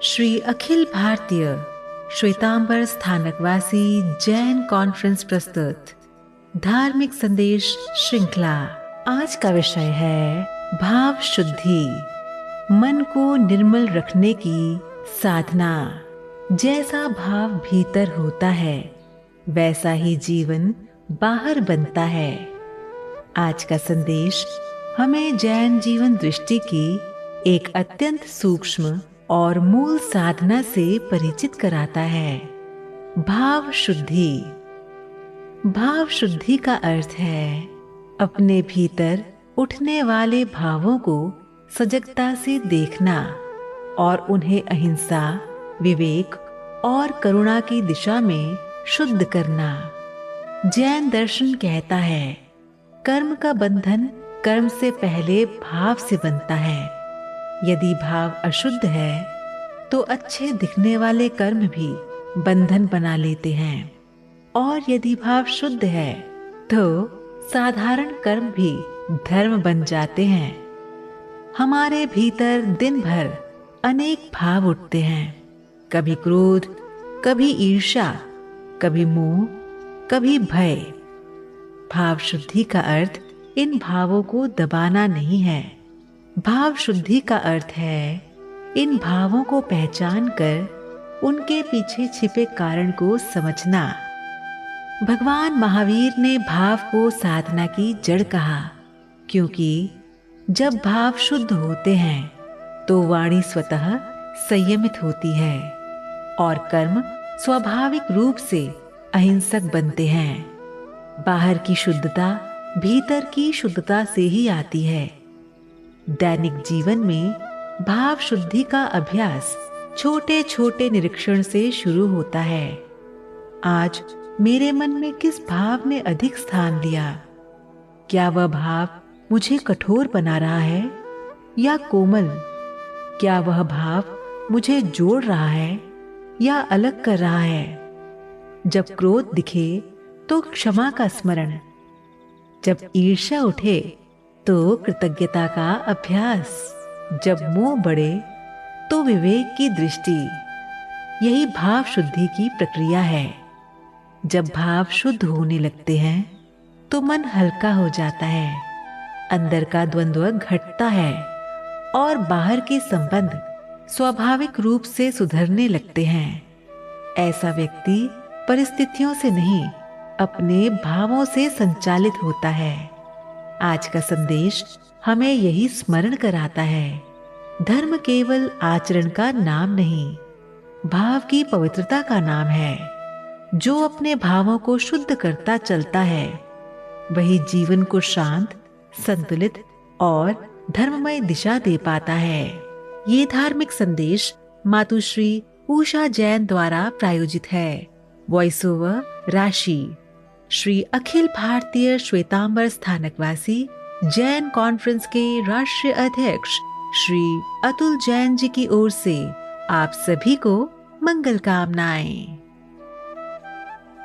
Shri Akhil Bharatiya Shvetambar Sthanakvasi Jain conference प्रस्तुत धार्मिक संदेश श्रृंखला। आज का विषय है भाव शुद्धि, मन को निर्मल रखने की साधना। जैसा भाव भीतर होता है वैसा ही जीवन बाहर बनता है। आज का संदेश हमें जैन जीवन दृष्टि की एक अत्यंत सूक्ष्म और मूल साधना से परिचित कराता है, भाव शुद्धि। भाव शुद्धि का अर्थ है अपने भीतर उठने वाले भावों को सजगता से देखना और उन्हें अहिंसा, विवेक और करुणा की दिशा में शुद्ध करना। जैन दर्शन कहता है, कर्म का बंधन कर्म से पहले भाव से बनता है। यदि भाव अशुद्ध है तो अच्छे दिखने वाले कर्म भी बंधन बना लेते हैं, और यदि भाव शुद्ध है तो साधारण कर्म भी धर्म बन जाते हैं। हमारे भीतर दिन भर अनेक भाव उठते हैं, कभी क्रोध, कभी ईर्ष्या, कभी मोह, कभी भय। भाव शुद्धि का अर्थ इन भावों को दबाना नहीं है। भाव शुद्धि का अर्थ है इन भावों को पहचान कर उनके पीछे छिपे कारण को समझना। भगवान महावीर ने भाव को साधना की जड़ कहा, क्योंकि जब भाव शुद्ध होते हैं तो वाणी स्वतः संयमित होती है और कर्म स्वाभाविक रूप से अहिंसक बनते हैं। बाहर की शुद्धता भीतर की शुद्धता से ही आती है। दैनिक जीवन में भाव शुद्धि का अभ्यास छोटे छोटे निरीक्षण से शुरू होता है। आज मेरे मन में किस भाव ने अधिक स्थान लिया? क्या वह भाव मुझे कठोर बना रहा है या कोमल? क्या वह भाव मुझे जोड़ रहा है या अलग कर रहा है? जब क्रोध दिखे तो क्षमा का स्मरण, जब ईर्ष्या उठे तो कृतज्ञता का अभ्यास, जब मोह बढ़े तो विवेक की दृष्टि। यही भाव शुद्धि की प्रक्रिया है। जब भाव शुद्ध होने लगते हैं तो मन हल्का हो जाता है, अंदर का द्वंद्व घटता है और बाहर के संबंध स्वाभाविक रूप से सुधरने लगते हैं। ऐसा व्यक्ति परिस्थितियों से नहीं, अपने भावों से संचालित होता है। आज का संदेश हमें यही स्मरण कराता है, धर्म केवल आचरण का नाम नहीं, भाव की पवित्रता का नाम है। जो अपने भावों को शुद्ध करता चलता है वही जीवन को शांत, संतुलित और धर्ममय दिशा दे पाता है। ये धार्मिक संदेश मातुश्री उषा जैन द्वारा प्रायोजित है। वॉइस ओवर राशि। श्री अखिल भारतीय श्वेतांबर स्थानकवासी जैन कॉन्फ्रेंस के राष्ट्रीय अध्यक्ष श्री अतुल जैन जी की ओर से आप सभी को मंगल कामनाएं।